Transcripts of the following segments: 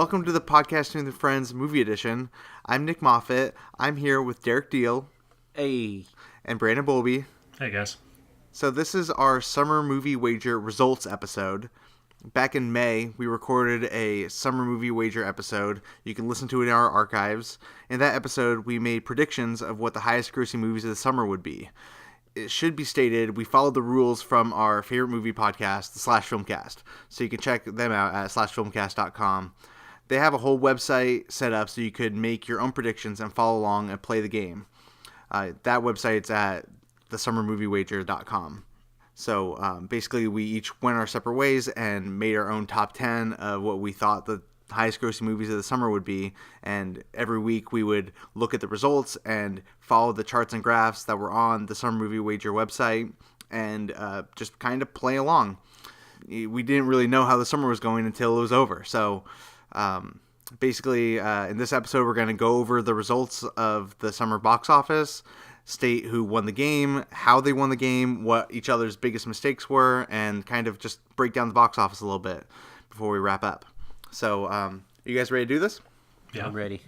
Welcome to the Podcasting with Friends Movie Edition. I'm Nick Moffitt. I'm here with Derek Diel. Hey. And Brandon Bowlby. Hey, guys. So this is our Summer Movie Wager Results episode. Back in May, we recorded a Summer Movie Wager episode. You can listen to it in our archives. In that episode, we made predictions of what the highest grossing movies of the summer would be. It should be stated, we followed the rules from our favorite movie podcast, the Slash Filmcast. So you can check them out at slashfilmcast.com. They have a whole website set up so you could make your own predictions and follow along and play the game. That website's at thesummermoviewager.com. So basically, we each went our separate ways and made our own top 10 of what we thought the highest grossing movies of the summer would be. And every week we would look at the results and follow the charts and graphs that were on the Summer Movie Wager website and just kind of play along. We didn't really know how the summer was going until it was over. So basically, in this episode, we're going to go over the results of the summer box office, state who won the game, how they won the game, what each other's biggest mistakes were, and kind of just break down the box office a little bit before we wrap up. So, are you guys ready to do this? Yeah, I'm ready.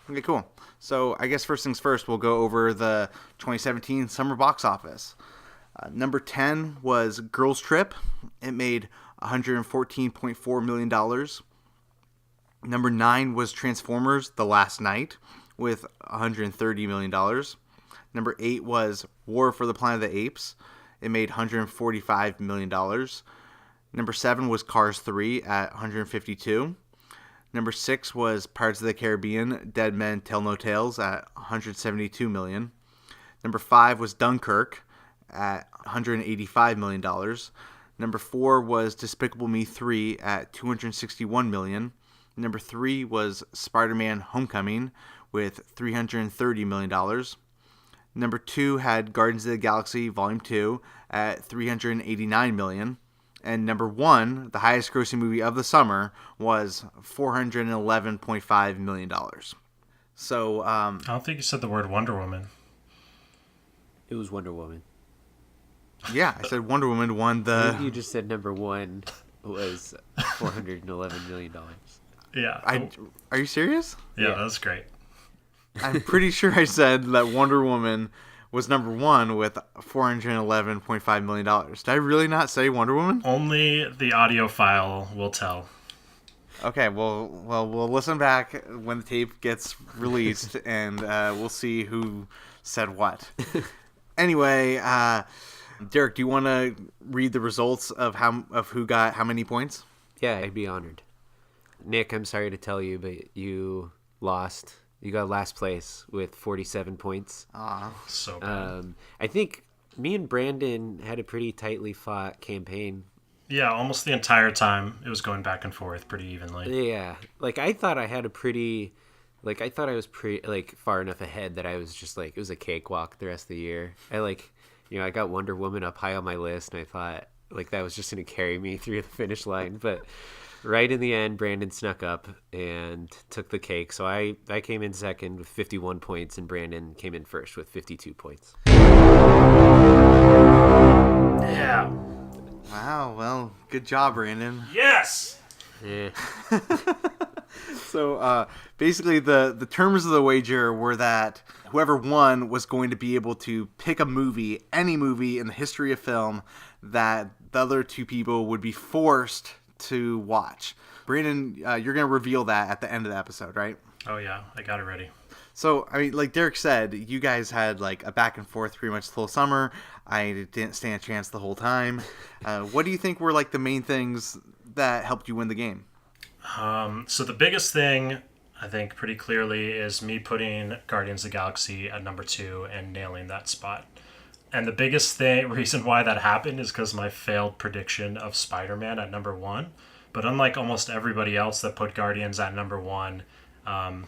Okay, cool. So, I guess first things first, we'll go over the 2017 summer box office. Number 10 was Girls Trip. It made $114.4 million. Number 9 was Transformers: The Last Night with $130 million. Number 8 was War for the Planet of the Apes. It made $145 million. Number 7 was Cars 3 at $152. Number 6 was Pirates of the Caribbean: Dead Men Tell No Tales at $172 million. Number 5 was Dunkirk at $185 million. Number 4 was Despicable Me 3 at $261 million. Number 3 was Spider-Man: Homecoming with $330 million. Number 2 had Guardians of the Galaxy Volume 2 at $389 million. And number 1, the highest grossing movie of the summer, was $411.5 million. So, I don't think you said the word Wonder Woman. It was Wonder Woman. Yeah, I said Wonder Woman won the... You just said number 1 was $411 million. Yeah. Are you serious? Yeah, that was great. I'm pretty sure I said that Wonder Woman was number 1 with $411.5 million. Did I really not say Wonder Woman? Only the audio file will tell. Okay, well, we'll listen back when the tape gets released, and we'll see who said what. Anyway, Derek, do you want to read the results of who got how many points? Yeah, I'd be honored. Nick, I'm sorry to tell you, but you lost. You got last place with 47 points. So bad. I think me and Brandon had a pretty tightly fought campaign. Yeah, almost the entire time. It was going back and forth pretty evenly. Yeah. I thought I had I thought I was pretty, far enough ahead that I was just, it was a cakewalk the rest of the year. I got Wonder Woman up high on my list, and I thought, that was just going to carry me through the finish line. But right in the end, Brandon snuck up and took the cake. So I came in second with 51 points, and Brandon came in first with 52 points. Yeah. Wow, well, good job, Brandon. Yes! Yeah. So basically the terms of the wager were that whoever won was going to be able to pick a movie, any movie in the history of film, that the other two people would be forced to watch. Brandon, you're going to reveal that at the end of the episode, right? Oh, yeah. I got it ready. So, I mean, like Derek said, you guys had a back and forth pretty much the whole summer. I didn't stand a chance the whole time. What do you think were the main things that helped you win the game? So the biggest thing, I think pretty clearly, is me putting Guardians of the Galaxy at number 2 and nailing that spot. And the biggest reason why that happened is because my failed prediction of Spider-Man at number 1. But unlike almost everybody else that put Guardians at number 1,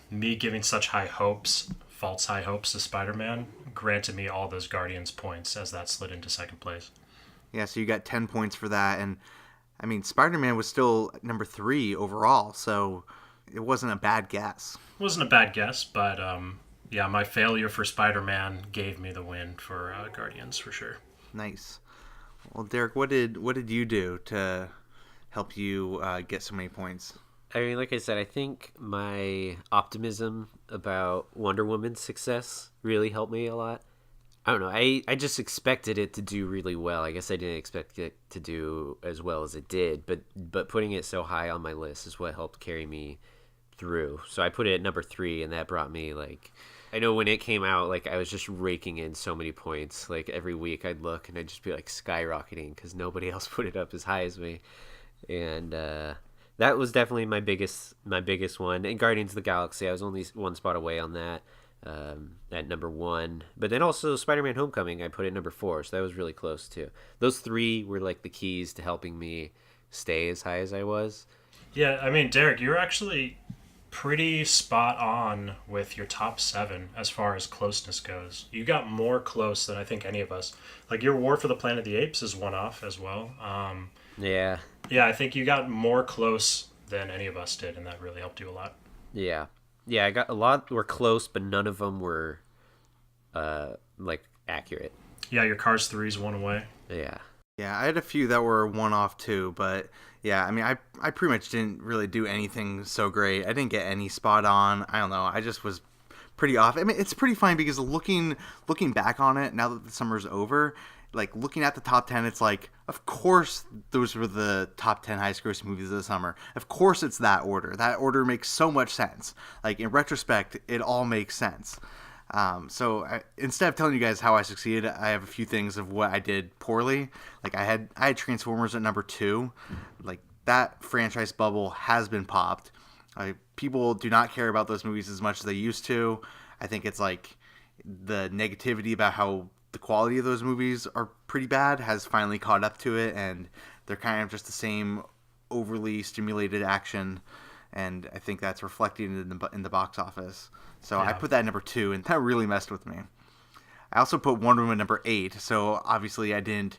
me giving such false high hopes to Spider-Man, granted me all those Guardians points as that slid into second place. Yeah, so you got 10 points for that. And, I mean, Spider-Man was still number 3 overall, so it wasn't a bad guess. It wasn't a bad guess, but... yeah, my failure for Spider-Man gave me the win for Guardians for sure. Nice. Well, Derek, what did you do to help you get so many points? I mean, like I said, I think my optimism about Wonder Woman's success really helped me a lot. I don't know. I just expected it to do really well. I guess I didn't expect it to do as well as it did, but putting it so high on my list is what helped carry me through. So I put it at number 3, and that brought me like, I know when it came out, like I was just raking in so many points. Like every week I'd look and I'd just be like skyrocketing because nobody else put it up as high as me, and that was definitely my biggest one. And Guardians of the Galaxy, I was only one spot away on that. At number 1, but then also Spider-Man Homecoming I put at number 4, so that was really close too. Those 3 were like the keys to helping me stay as high as I was. Yeah, I mean, Derek, you're actually pretty spot on with your top 7 as far as closeness goes. You got more close than I think any of us. Like your War for the Planet of the Apes is one off as well. Yeah. Yeah, I think you got more close than any of us did, and that really helped you a lot. Yeah, I got a lot were close, but none of them were like accurate. Yeah, your Cars 3 is one away. Yeah. Yeah, I had a few that were one off too, but yeah, I mean, I pretty much didn't really do anything so great. I didn't get any spot on. I don't know. I just was pretty off. I mean, it's pretty fine because looking back on it now that the summer's over, like looking at the top 10, it's like, of course those were the top 10 highest grossing movies of the summer. Of course it's that order. That order makes so much sense. Like in retrospect, it all makes sense. Instead of telling you guys how I succeeded, I have a few things of what I did poorly. Like I had Transformers at number 2. Like that franchise bubble has been popped. People do not care about those movies as much as they used to. I think it's like the negativity about how the quality of those movies are pretty bad has finally caught up to it, and they're kind of just the same overly stimulated action, and I think that's reflected in the box office. So yeah. I put that at number 2, and that really messed with me. I also put Wonder Woman number 8, so obviously I didn't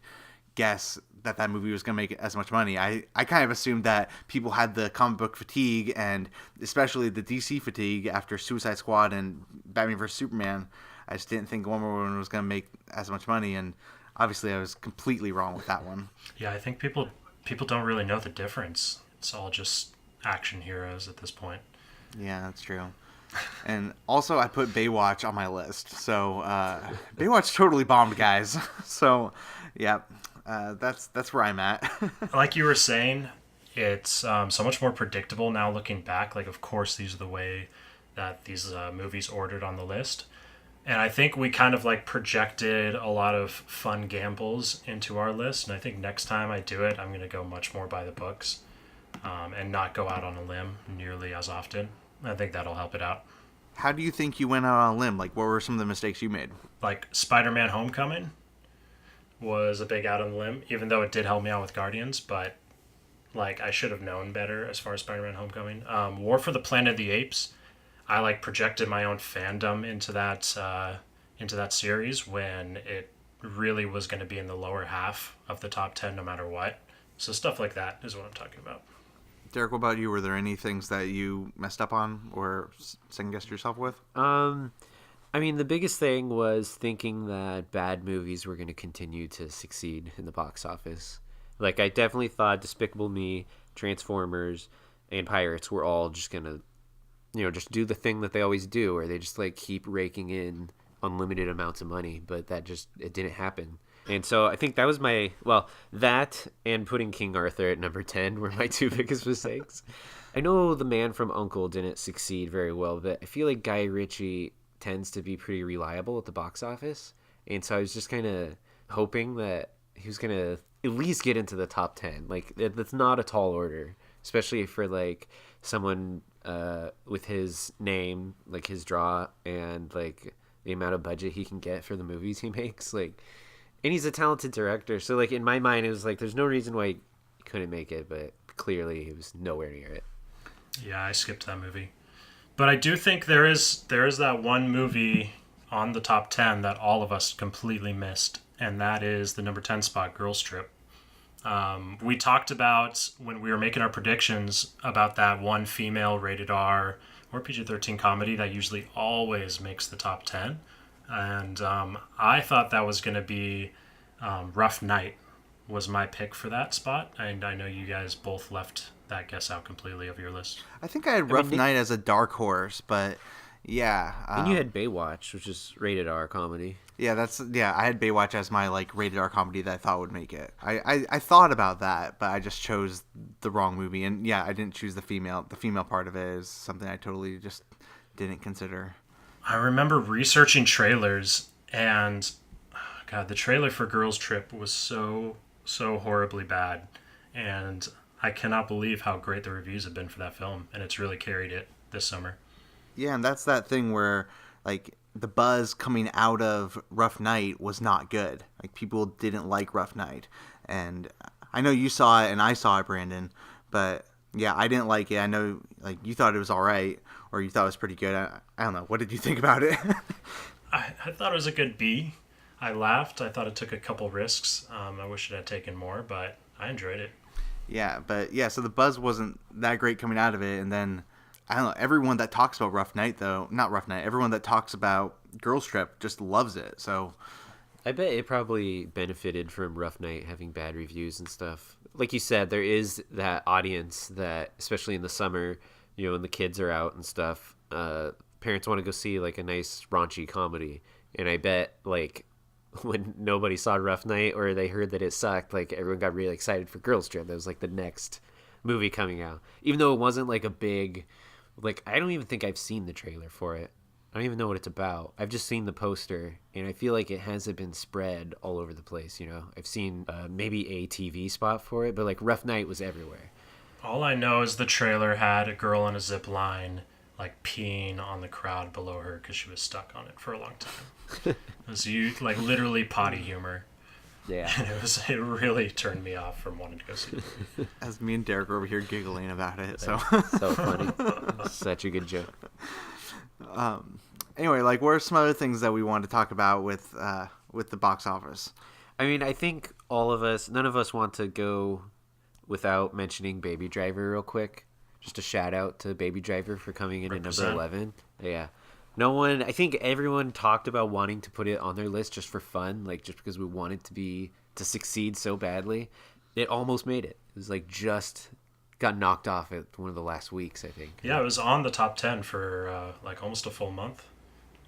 guess that movie was going to make as much money. I kind of assumed that people had the comic book fatigue, and especially the DC fatigue after Suicide Squad and Batman vs. Superman. I just didn't think Wonder Woman was going to make as much money, and obviously I was completely wrong with that one. Yeah, I think people don't really know the difference. It's all just action heroes at this point. Yeah, that's true. And also I put Baywatch on my list. So Baywatch totally bombed, guys. So yeah, that's where I'm at. Like you were saying, it's so much more predictable now looking back. Like, of course, these are the way that these movies ordered on the list. And I think we kind of like projected a lot of fun gambles into our list. And I think next time I do it, I'm going to go much more by the books and not go out on a limb nearly as often. I think that'll help it out. How do you think you went out on a limb? Like, what were some of the mistakes you made? Like, Spider-Man Homecoming was a big out on the limb, even though it did help me out with Guardians. But, like, I should have known better as far as Spider-Man Homecoming. War for the Planet of the Apes. I like projected my own fandom into that series when it really was going to be in the lower half of the top 10 no matter what. So stuff like that is what I'm talking about. Derek, what about you? Were there any things that you messed up on or second-guessed yourself with? I mean, the biggest thing was thinking that bad movies were going to continue to succeed in the box office. Like, I definitely thought Despicable Me, Transformers, and Pirates were all just going to, just do the thing that they always do, where they just, like, keep raking in unlimited amounts of money, but it didn't happen. And so I think that was that and putting King Arthur at number 10 were my two biggest mistakes. I know The Man from U.N.C.L.E. didn't succeed very well, but I feel like Guy Ritchie tends to be pretty reliable at the box office. And so I was just kind of hoping that he was going to at least get into the top 10. Like, that's not a tall order, especially for, like, someone with his name, like, his draw, and, like, the amount of budget he can get for the movies he makes. Like, and he's a talented director. So, like, in my mind, it was like, there's no reason why he couldn't make it, but clearly he was nowhere near it. Yeah, I skipped that movie. But I do think there is that one movie on the top 10 that all of us completely missed, and that is the number 10 spot, Girls Trip. We talked about, when we were making our predictions, about that one female rated R or PG-13 comedy that usually always makes the top 10. And I thought that was going to be Rough Night, was my pick for that spot, and I know you guys both left that guess out completely of your list. I think I had Rough Night as a dark horse, but yeah. And you had Baywatch, which is rated R comedy. Yeah, I had Baywatch as my like rated R comedy that I thought would make it. I thought about that, but I just chose the wrong movie, and yeah, I didn't choose the female. The female part of it is something I totally just didn't consider. I remember researching trailers, and God, the trailer for Girls Trip was so horribly bad, and I cannot believe how great the reviews have been for that film, and it's really carried it this summer. Yeah, and that's that thing where like the buzz coming out of Rough Night was not good. Like people didn't like Rough Night, and I know you saw it and I saw it, Brandon, but yeah, I didn't like it. I know like you thought it was all right, or you thought it was pretty good. I don't know. What did you think about it? I thought it was a good B. I laughed. I thought it took a couple risks. I wish it had taken more, but I enjoyed it. Yeah, but yeah, so the buzz wasn't that great coming out of it, and then I don't know, everyone that talks about Rough Night though, not Rough Night, everyone that talks about Girls Trip just loves it. So I bet it probably benefited from Rough Night having bad reviews and stuff. Like you said, there is that audience that, especially in the summer, you know, when the kids are out and stuff, parents want to go see like a nice raunchy comedy. And I bet like when nobody saw Rough Night or they heard that it sucked, like everyone got really excited for Girls Trip. That was like the next movie coming out. Even though it wasn't like a big, like I don't even think I've seen the trailer for it. I don't even know what it's about. I've just seen the poster, and I feel like it hasn't been spread all over the place, you know? I've seen maybe a TV spot for it, but like Rough Night was everywhere. All I know is the trailer had a girl on a zip line like peeing on the crowd below her because she was stuck on it for a long time. It was like literally potty humor. Yeah. And it really turned me off from wanting to go see it. as me and Derek are over here giggling about it, so So funny. Such a good joke. Anyway, like, what are some other things that we want to talk about with the box office? I mean, I think none of us want to go without mentioning Baby Driver real quick. Just a shout out to Baby Driver for coming in at number 11. Yeah. I think everyone talked about wanting to put it on their list just for fun, like just because we wanted to succeed so badly. It almost made it. It was like just got knocked off at one of the last weeks, I think. Yeah, it was on the top 10 for like almost a full month,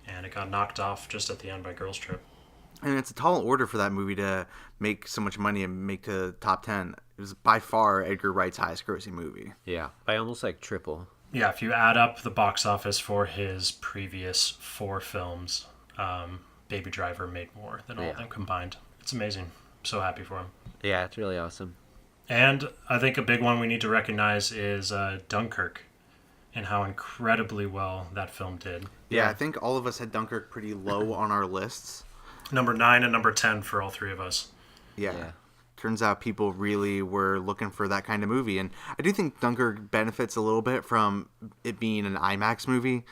and it got knocked off just at the end by Girls Trip. And it's a tall order for that movie to make so much money and make to top 10. It was by far Edgar Wright's highest grossing movie. Yeah, by almost like triple. Yeah, if you add up the box office for his previous 4 films, Baby Driver made more than all of them combined. It's amazing. I'm so happy for him. Yeah, it's really awesome. And I think a big one we need to recognize is Dunkirk and how incredibly well that film did. Yeah, I think all of us had Dunkirk pretty low on our lists. Number 9 and number 10 for all 3 of us. Yeah. Turns out people really were looking for that kind of movie. And I do think Dunkirk benefits a little bit from it being an IMAX movie.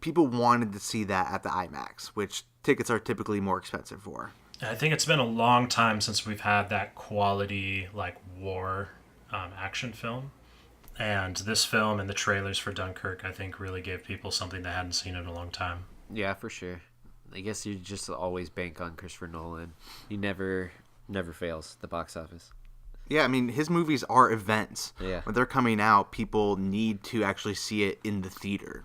People wanted to see that at the IMAX, which tickets are typically more expensive for. I think it's been a long time since we've had that quality like war action film. And this film and the trailers for Dunkirk, I think, really gave people something they hadn't seen in a long time. Yeah, for sure. I guess you just always bank on Christopher Nolan. He never fails the box office. Yeah, I mean, his movies are events. Yeah. When they're coming out, people need to actually see it in the theater.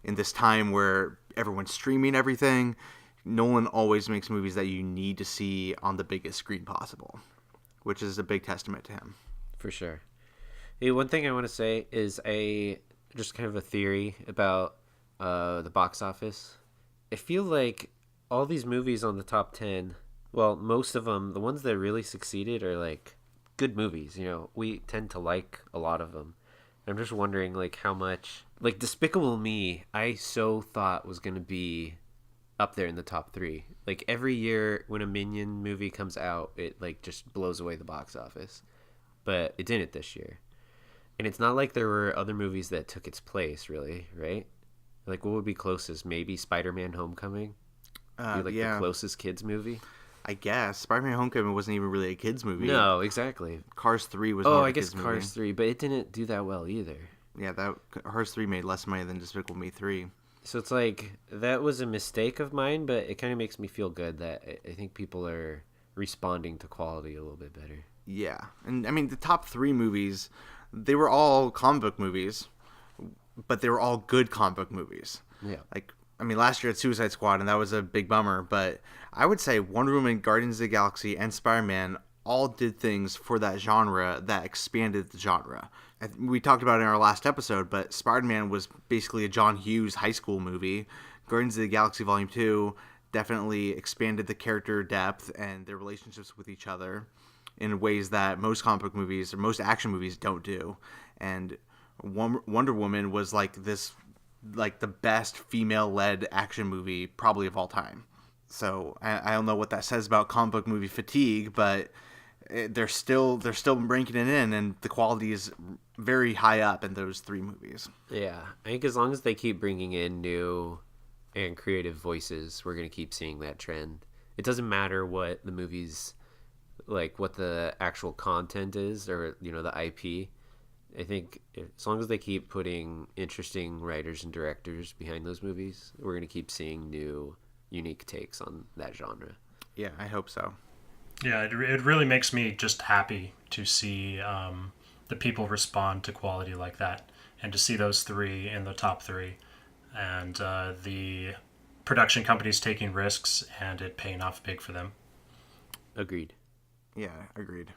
In this time where everyone's streaming everything, Nolan always makes movies that you need to see on the biggest screen possible, which is a big testament to him. For sure. Hey, one thing I want to say is just kind of a theory about the box office. I feel like all these movies on the top 10, well, most of them, the ones that really succeeded are like good movies. You know, we tend to like a lot of them. I'm just wondering like how much, like Despicable Me, I so thought was going to be up there in the top 3. Like every year when a Minion movie comes out, it like just blows away the box office. But it didn't this year. And it's not like there were other movies that took its place, really, right? Like, what would be closest? Maybe Spider-Man Homecoming? The closest kids movie? I guess. Spider-Man Homecoming wasn't even really a kids movie. No, exactly. Cars 3 was more of a I guess kids movie. Cars 3, but it didn't do that well either. Yeah, Cars 3 made less money than Despicable Me 3. So it's like, that was a mistake of mine, but it kind of makes me feel good that I think people are responding to quality a little bit better. Yeah. And I mean, the top 3 movies, they were all comic book movies, but they were all good comic book movies. Yeah. Like, I mean, last year at Suicide Squad, and that was a big bummer, but I would say Wonder Woman, Guardians of the Galaxy, and Spider-Man all did things for that genre that expanded the genre. We talked about it in our last episode, but Spider-Man was basically a John Hughes high school movie. Guardians of the Galaxy Volume 2 definitely expanded the character depth and their relationships with each other in ways that most comic book movies or most action movies don't do. And Wonder Woman was like the best female-led action movie probably of all time. So I don't know what that says about comic book movie fatigue, but they're still ranking it in, and the quality is very high up in those 3 movies. Yeah, I think as long as they keep bringing in new and creative voices, we're going to keep seeing that trend. It doesn't matter what the movies, like what the actual content is, or the IP. I think as long as they keep putting interesting writers and directors behind those movies, we're going to keep seeing new, unique takes on that genre. Yeah, I hope so. Yeah, it really makes me just happy to see the people respond to quality like that, and to see those 3 in the top 3, and the production companies taking risks and it paying off big for them. Agreed. Yeah, agreed.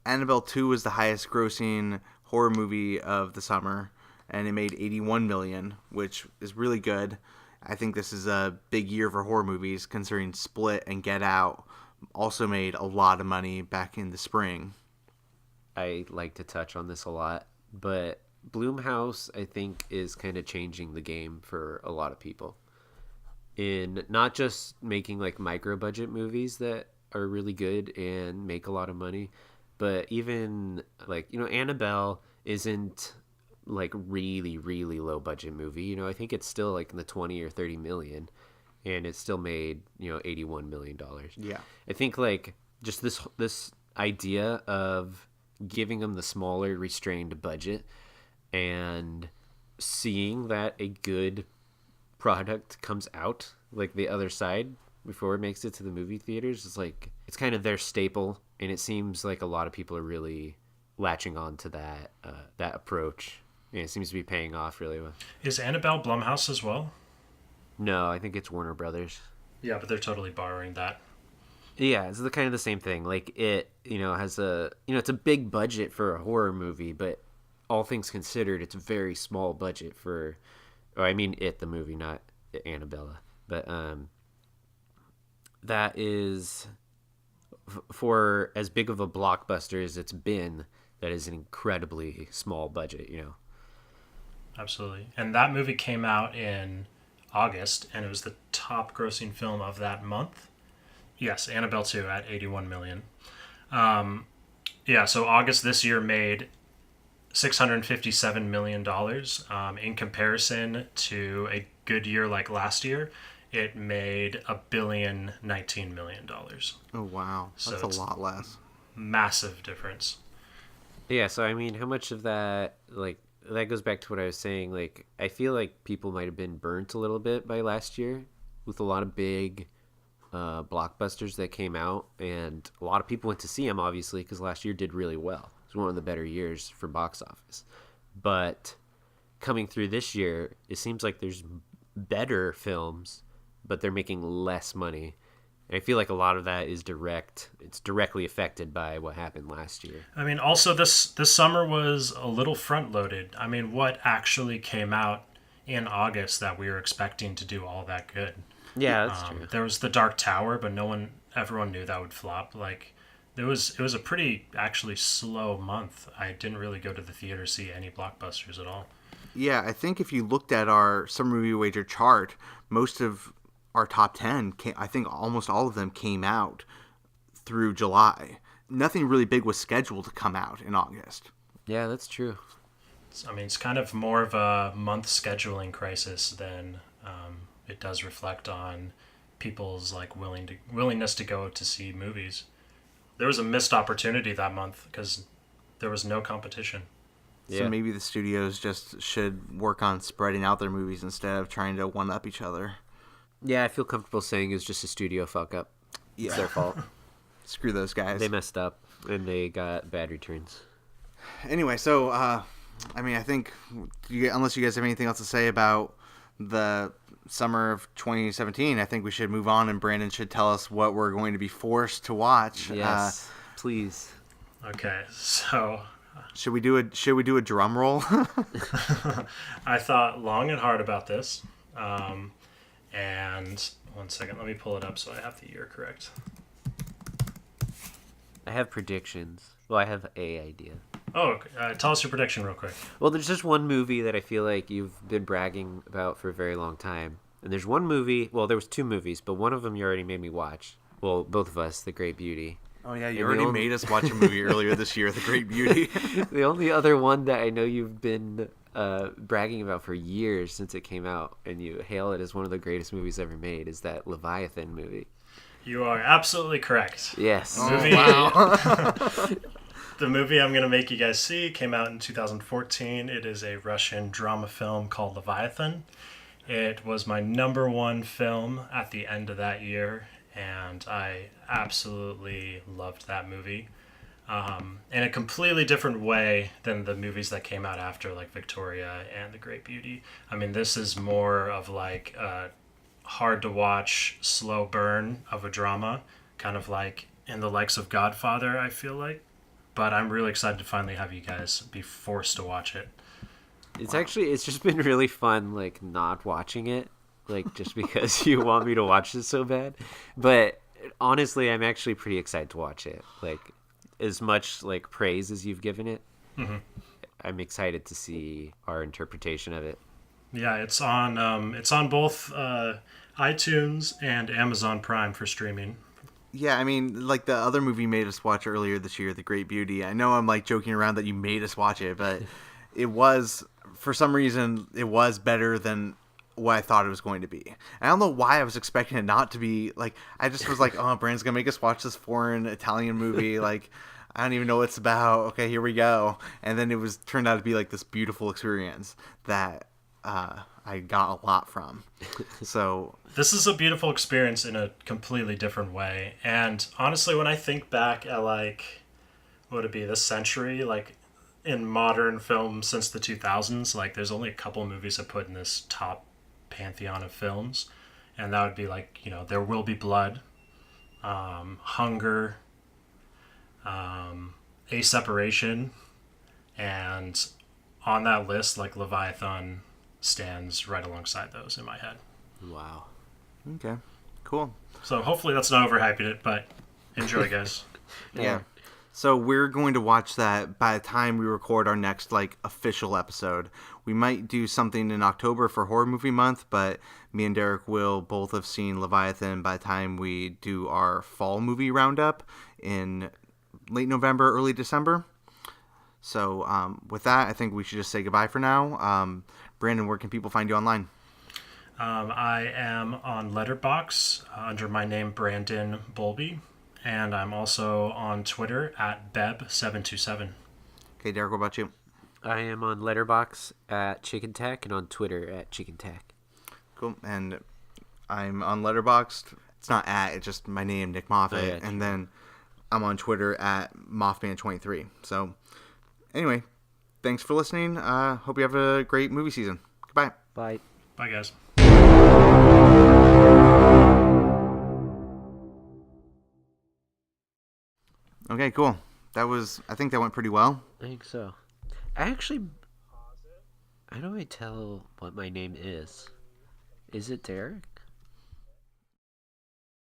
Annabelle 2 was the highest grossing horror movie of the summer, and it made $81 million, which is really good. I think this is a big year for horror movies, considering Split and Get Out also made a lot of money back in the spring. I like to touch on this a lot, but Blumhouse, I think, is kind of changing the game for a lot of people. In not just making like micro budget movies that are really good and make a lot of money, but even like, Annabelle isn't like really, really low budget movie. I think it's still like in the 20 or 30 million, and it still made, $81 million. Yeah. I think like just this idea of giving them the smaller restrained budget and seeing that a good product comes out like the other side before it makes it to the movie theaters is like, it's kind of their staple, and it seems like a lot of people are really latching on to that approach, and it seems to be paying off really well. Is Annabelle Blumhouse as well? No, I think it's Warner Brothers. Yeah, but they're totally borrowing that. Yeah, it's kind of the same thing. Like it, has it's a big budget for a horror movie, but all things considered, it's a very small budget for, the movie, not Annabella. But that is, for as big of a blockbuster as it's been, that is an incredibly small budget, Absolutely. And that movie came out in August, and it was the top grossing film of that month. Yes, Annabelle 2 at $81 million. So August this year made $657 million. In comparison to a good year like last year, it made $1,019 million. Oh, wow. That's a lot less. Massive difference. Yeah, so how much of that, like, that goes back to what I was saying. Like, I feel like people might have been burnt a little bit by last year with a lot of big blockbusters that came out, and a lot of people went to see them, obviously, because last year did really well. It was one of the better years for box office. But coming through this year, it seems like there's better films, but they're making less money. And I feel like a lot of that is directly affected by what happened last year. Also this summer was a little front loaded. What actually came out in August that we were expecting to do all that good? Yeah, that's true. There was The Dark Tower, but everyone knew that would flop. Like, it was a pretty actually slow month. I didn't really go to the theater to see any blockbusters at all. Yeah, I think if you looked at our Summer Movie Wager chart, most of our top 10, I think almost all of them came out through July. Nothing really big was scheduled to come out in August. Yeah, that's true. It's kind of more of a month scheduling crisis than it does reflect on people's like willingness to go to see movies. There was a missed opportunity that month because there was no competition. So maybe the studios just should work on spreading out their movies instead of trying to one-up each other. Yeah, I feel comfortable saying it was just a studio fuck up. Yeah. It's their fault. Screw those guys. They messed up, and they got bad returns. Anyway, so, I think, unless you guys have anything else to say about the summer of 2017, I think we should move on, and Brandon should tell us what we're going to be forced to watch. Yes, please. Okay, so... Should we do a drum roll? I thought long and hard about this. And one second, let me pull it up so I have the year correct. I have predictions. Well, I have a idea. Oh, tell us your prediction real quick. Well, there's just one movie that I feel like you've been bragging about for a very long time. And there's one movie, well, there was two movies, but one of them you already made me watch. Well, both of us, The Great Beauty. Oh, yeah, you already made us watch a movie earlier this year, The Great Beauty. The only other one that I know you've been bragging about for years since it came out, and you hail it as one of the greatest movies ever made, is that Leviathan movie. You are absolutely correct. Yes. Oh, wow. The movie I'm going to make you guys see came out in 2014. It is a Russian drama film called Leviathan. It was my number one film at the end of that year, and I absolutely loved that movie. In a completely different way than the movies that came out after, like Victoria and The Great Beauty. I mean, this is more of like a hard to watch, slow burn of a drama, kind of like in the likes of Godfather, I feel like. But I'm really excited to finally have you guys be forced to watch it. It's just been really fun, like, not watching it, like, just because you want me to watch this so bad. But honestly, I'm actually pretty excited to watch it. Like, as much, like, praise as you've given it, I'm excited to see our interpretation of it. Yeah, it's on both iTunes and Amazon Prime for streaming. Yeah, I mean, like the other movie you made us watch earlier this year, The Great Beauty. I know I'm like joking around that you made us watch it, but it was, for some reason, it was better than what I thought it was going to be. I don't know why I was expecting it not to be. Like, I just was like, oh, Brandon's going to make us watch this foreign Italian movie. Like, I don't even know what it's about. Okay, here we go. And then it turned out to be like this beautiful experience that I got a lot from. So this is a beautiful experience in a completely different way. And honestly, when I think back at like, what would it be, this century, like in modern film since the 2000s, like there's only a couple movies I put in this top pantheon of films. And that would be like, you know, There Will Be Blood, Hunger, A Separation, and on that list, like Leviathan stands right alongside those in my head. Wow. okay, cool. So hopefully that's not overhyping it, but enjoy, guys. Yeah. So we're going to watch that by the time we record our next like official episode. We might do something in October for Horror Movie Month, but me and Derek will both have seen Leviathan by the time we do our fall movie roundup in late November, early December. So with that, I think we should just say goodbye for now. Brandon, where can people find you online? I am on Letterboxd under my name Brandon Bowlby, and I'm also on Twitter at Beb727. Okay, Derek, what about you? I am on Letterboxd at Chicken Tack and on Twitter at Chicken Tack. Cool. And I'm on Letterboxd. It's not at, it's just my name, Nick Moffitt. Oh, yeah, and then I'm on Twitter at Mothman23. So anyway, thanks for listening. Hope you have a great movie season. Goodbye. Bye. Bye, guys. Okay, cool. I think that went pretty well. I think so. How do I tell what my name is? Is it Derek?